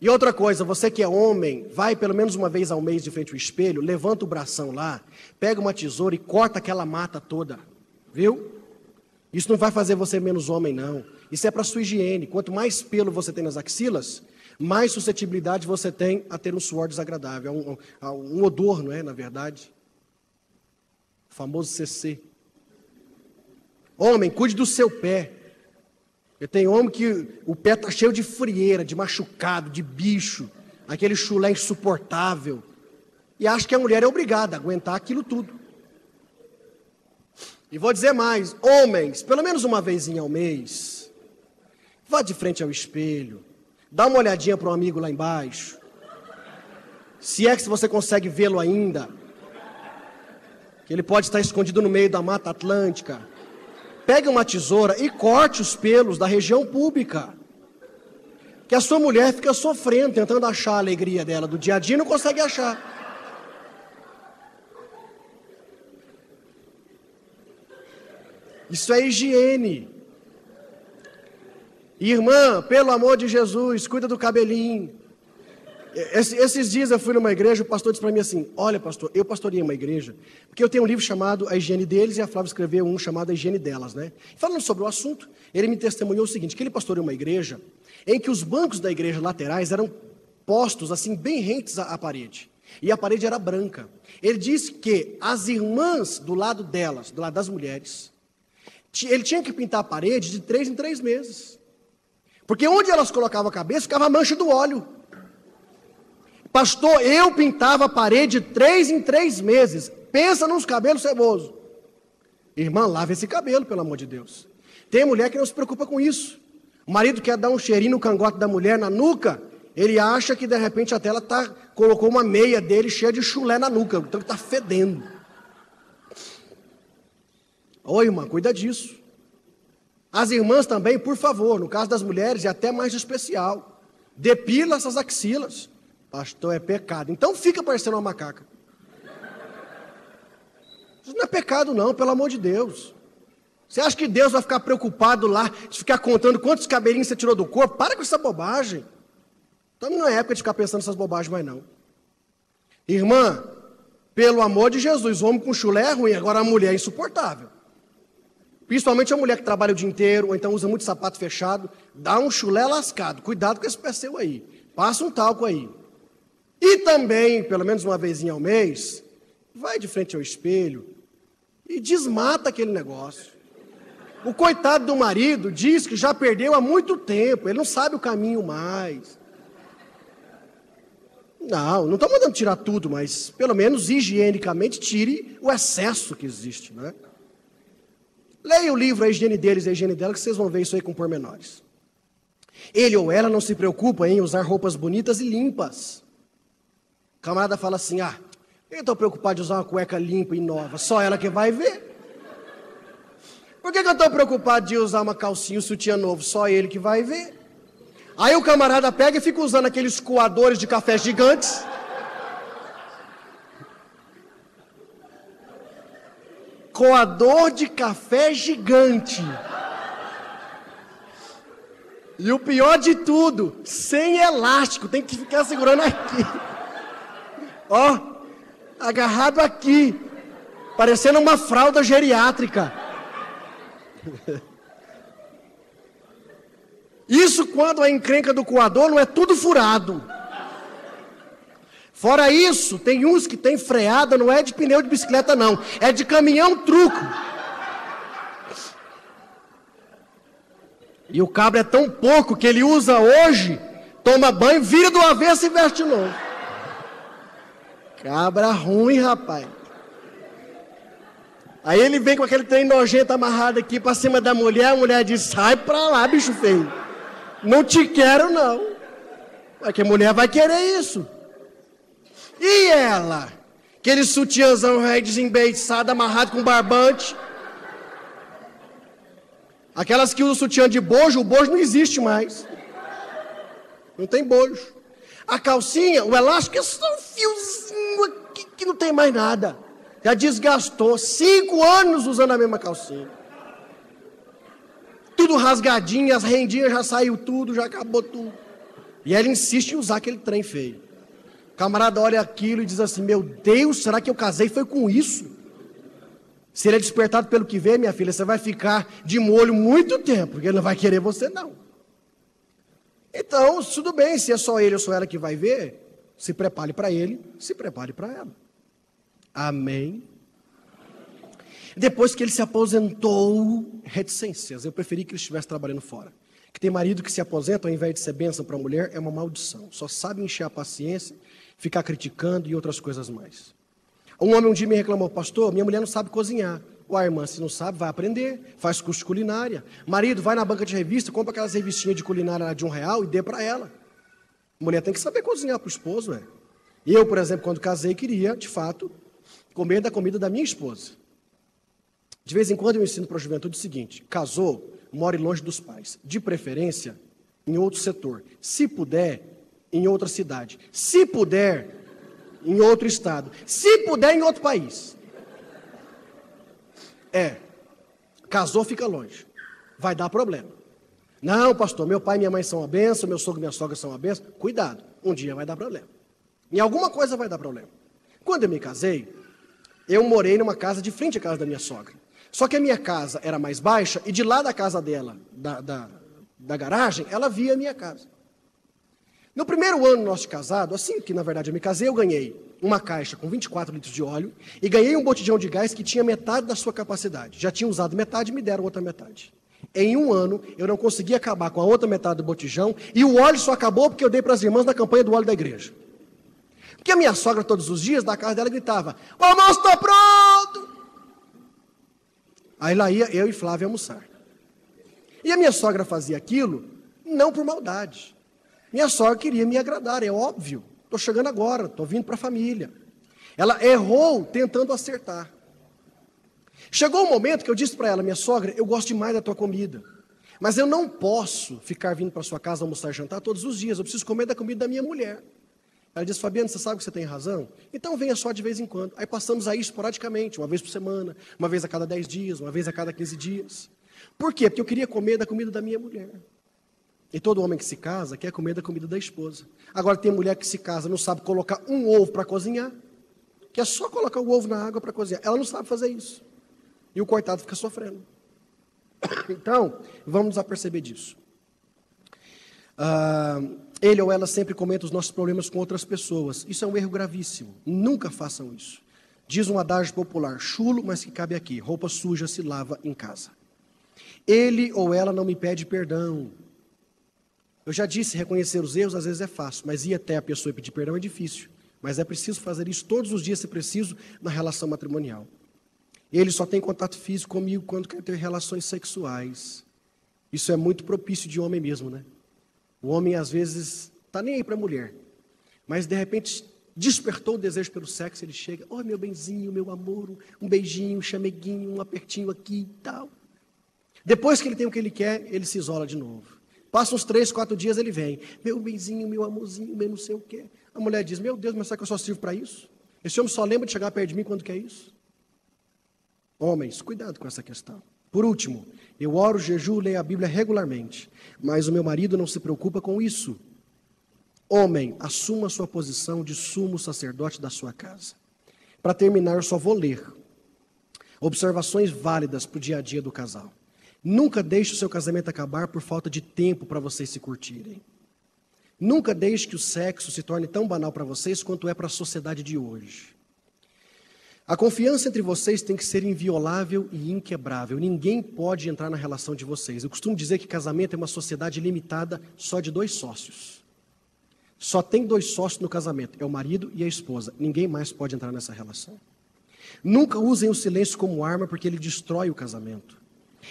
E outra coisa, você que é homem, vai pelo menos uma vez ao mês de frente ao espelho, levanta o bração lá, pega uma tesoura e corta aquela mata toda, viu? Isso não vai fazer você menos homem, não. Isso é para sua higiene. Quanto mais pelo você tem nas axilas, mais suscetibilidade você tem a ter um suor desagradável, um odor, não é, na verdade? O famoso CC. Homem, cuide do seu pé. Tem homem que o pé está cheio de frieira, de machucado, de bicho, aquele chulé insuportável. E acha que a mulher é obrigada a aguentar aquilo tudo. E vou dizer mais, homens, pelo menos uma vezinha ao mês, vá de frente ao espelho, dá uma olhadinha para um amigo lá embaixo. Se é que você consegue vê-lo ainda, que ele pode estar escondido no meio da Mata Atlântica. Pegue uma tesoura e corte os pelos da região pública. Que a sua mulher fica sofrendo, tentando achar a alegria dela do dia a dia e não consegue achar. Isso é higiene. Irmã, pelo amor de Jesus, cuida do cabelinho. Esses dias eu fui numa igreja, o pastor disse para mim assim, olha pastor, eu pastoreei uma igreja, porque eu tenho um livro chamado A Higiene Deles e a Flávia escreveu um chamado A Higiene Delas, né? Falando sobre o assunto, ele me testemunhou o seguinte, que ele pastoreou uma igreja em que os bancos da igreja laterais eram postos assim bem rentes à parede, e a parede era branca. Ele disse que as irmãs do lado delas, do lado das mulheres, ele tinha que pintar a parede de 3 em 3 meses, porque onde elas colocavam a cabeça ficava a mancha do óleo. Pastor, eu pintava a parede 3 em 3 meses. Pensa nos cabelos cebosos. Irmã, lava esse cabelo, pelo amor de Deus. Tem mulher que não se preocupa com isso. O marido quer dar um cheirinho no cangote da mulher, na nuca. Ele acha que de repente até ela colocou uma meia dele cheia de chulé na nuca. Então ele está fedendo. Ô irmã, cuida disso. As irmãs também, por favor, no caso das mulheres é até mais especial. Depila essas axilas. Pastor, é pecado. Então fica parecendo uma macaca. Isso não é pecado não, pelo amor de Deus. Você acha que Deus vai ficar preocupado lá, de ficar contando quantos cabelinhos você tirou do corpo? Para com essa bobagem. Então não é época de ficar pensando nessas bobagens mais não. Irmã, pelo amor de Jesus, o homem com chulé é ruim, agora a mulher é insuportável. Principalmente a mulher que trabalha o dia inteiro, ou então usa muito sapato fechado, dá um chulé lascado. Cuidado com esse pé seu aí. Passa um talco aí. E também, pelo menos uma vezinha ao mês, vai de frente ao espelho e desmata aquele negócio. O coitado do marido diz que já perdeu há muito tempo, ele não sabe o caminho mais. Não estou mandando tirar tudo, mas pelo menos higienicamente tire o excesso que existe, né? Leia o livro A Higiene Deles e A Higiene Dela, que vocês vão ver isso aí com pormenores. Ele ou ela não se preocupa em usar roupas bonitas e limpas. O camarada fala assim, eu estou preocupado de usar uma cueca limpa e nova, só ela que vai ver. Por que eu estou preocupado de usar uma calcinha e um sutiã novo, só ele que vai ver? Aí o camarada pega e fica usando aqueles coadores de café gigantes. Coador de café gigante. E o pior de tudo, sem elástico, tem que ficar segurando aqui. Ó, agarrado aqui, parecendo uma fralda geriátrica. Isso quando a encrenca do coador não é tudo furado. Fora isso, tem uns que tem freada, não é de pneu de bicicleta não, é de caminhão truco. E o cabra é tão pouco que ele usa hoje, toma banho, vira do avesso e veste de novo. Cabra ruim, rapaz. Aí ele vem com aquele trem nojento amarrado aqui pra cima da mulher, a mulher diz, sai pra lá, bicho feio. Não te quero, não. Porque a mulher vai querer isso. E ela? Aquele sutiãzão rei desembeiçado, amarrado com barbante. Aquelas que usam sutiã de bojo, o bojo não existe mais. Não tem bojo. A calcinha, o elástico é só um fiozinho que não tem mais nada. Já desgastou 5 anos usando a mesma calcinha. Tudo rasgadinho, as rendinhas já saiu tudo, já acabou tudo. E ela insiste em usar aquele trem feio. O camarada olha aquilo e diz assim, meu Deus, será que eu casei foi com isso? Se ele é despertado pelo que vê, minha filha, você vai ficar de molho muito tempo, porque ele não vai querer você não. Então, tudo bem, se é só ele ou só ela que vai ver, se prepare para ele, se prepare para ela. Amém? Depois que ele se aposentou, reticências, eu preferi que ele estivesse trabalhando fora. Que tem marido que se aposenta, ao invés de ser bênção para a mulher, é uma maldição. Só sabe encher a paciência, ficar criticando e outras coisas mais. Um homem um dia me reclamou, pastor, minha mulher não sabe cozinhar. Ué, irmã, se não sabe, vai aprender, faz curso de culinária. Marido, vai na banca de revista, compra aquelas revistinhas de culinária de R$1 e dê para ela. A mulher tem que saber cozinhar para o esposo, ué. Eu, por exemplo, quando casei, queria, de fato, comer da comida da minha esposa. De vez em quando eu ensino para a juventude o seguinte, casou, more longe dos pais, de preferência em outro setor, se puder, em outra cidade, se puder, em outro estado, se puder, em outro país. Casou, fica longe, vai dar problema. Não, pastor, meu pai e minha mãe são uma bênção, meu sogro e minha sogra são uma bênção, cuidado, um dia vai dar problema. Em alguma coisa vai dar problema. Quando eu me casei, eu morei numa casa de frente à casa da minha sogra. Só que a minha casa era mais baixa e de lá da casa dela, da garagem, ela via a minha casa. No primeiro ano nosso de casado, assim que na verdade eu me casei, eu ganhei uma caixa com 24 litros de óleo e ganhei um botijão de gás que tinha metade da sua capacidade. Já tinha usado metade e me deram outra metade. Em um ano, eu não consegui acabar com a outra metade do botijão e o óleo só acabou porque eu dei para as irmãs na campanha do óleo da igreja. Porque a minha sogra todos os dias, da casa dela, gritava, o almoço está pronto! Aí lá ia eu e Flávia almoçar. E a minha sogra fazia aquilo, não por maldade. Minha sogra queria me agradar, é óbvio. Estou chegando agora, estou vindo para a família. Ela errou tentando acertar. Chegou um momento que eu disse para ela, minha sogra, eu gosto demais da tua comida. Mas eu não posso ficar vindo para sua casa almoçar e jantar todos os dias. Eu preciso comer da comida da minha mulher. Ela disse, Fabiano, você sabe que você tem razão? Então venha só de vez em quando. Aí passamos aí esporadicamente, uma vez por semana, uma vez a cada 10 dias, uma vez a cada 15 dias. Por quê? Porque eu queria comer da comida da minha mulher. E todo homem que se casa quer comer da comida da esposa. Agora tem mulher que se casa, não sabe colocar um ovo para cozinhar, que é só colocar o ovo na água para cozinhar. Ela não sabe fazer isso. E o coitado fica sofrendo. Então, vamos nos aperceber disso. Ele ou ela sempre comenta os nossos problemas com outras pessoas. Isso é um erro gravíssimo. Nunca façam isso. Diz um adágio popular, chulo, mas que cabe aqui. Roupa suja se lava em casa. Ele ou ela não me pede perdão. Eu já disse, reconhecer os erros às vezes é fácil, mas ir até a pessoa e pedir perdão é difícil. Mas é preciso fazer isso todos os dias, se preciso, na relação matrimonial. Ele só tem contato físico comigo quando quer ter relações sexuais. Isso é muito propício de homem mesmo, né? O homem, às vezes, está nem aí para a mulher. Mas, de repente, despertou o desejo pelo sexo, ele chega, oh, meu benzinho, meu amor, um beijinho, um chameguinho, um apertinho aqui e tal. Depois que ele tem o que ele quer, ele se isola de novo. Passa uns 3, 4 dias, ele vem, meu benzinho, meu amorzinho, meu não sei o quê. A mulher diz, meu Deus, mas será que eu só sirvo para isso? Esse homem só lembra de chegar perto de mim quando quer isso? Homens, cuidado com essa questão. Por último, eu oro, jejuo, leio a Bíblia regularmente, mas o meu marido não se preocupa com isso. Homem, assuma a sua posição de sumo sacerdote da sua casa. Para terminar, eu só vou ler observações válidas para o dia a dia do casal. Nunca deixe o seu casamento acabar por falta de tempo para vocês se curtirem. Nunca deixe que o sexo se torne tão banal para vocês quanto é para a sociedade de hoje. A confiança entre vocês tem que ser inviolável e inquebrável. Ninguém pode entrar na relação de vocês. Eu costumo dizer que casamento é uma sociedade limitada só de 2 sócios. Só tem 2 sócios no casamento, é o marido e a esposa. Ninguém mais pode entrar nessa relação. Nunca usem o silêncio como arma, porque ele destrói o casamento.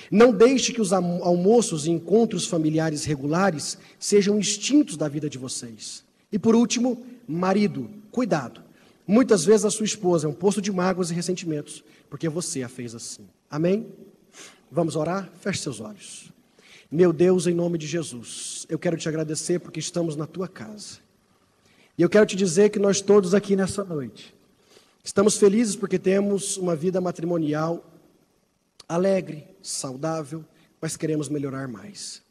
Não deixe que os almoços e encontros familiares regulares sejam instintos da vida de vocês. E por último, marido, cuidado. Muitas vezes a sua esposa é um poço de mágoas e ressentimentos, porque você a fez assim. Amém? Vamos orar? Feche seus olhos. Meu Deus, em nome de Jesus, eu quero te agradecer porque estamos na tua casa. E eu quero te dizer que nós todos aqui nessa noite Estamos felizes porque temos uma vida matrimonial alegre, saudável, mas queremos melhorar mais.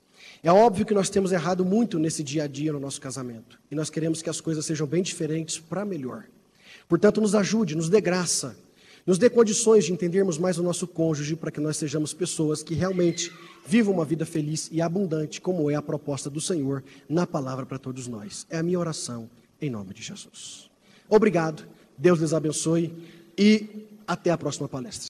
É óbvio que nós temos errado muito nesse dia a dia no nosso casamento. E nós queremos que as coisas sejam bem diferentes para melhor. Portanto, nos ajude, nos dê graça, nos dê condições de entendermos mais o nosso cônjuge para que nós sejamos pessoas que realmente vivam uma vida feliz e abundante, como é a proposta do Senhor na palavra para todos nós. É a minha oração em nome de Jesus. Obrigado, Deus lhes abençoe e até a próxima palestra.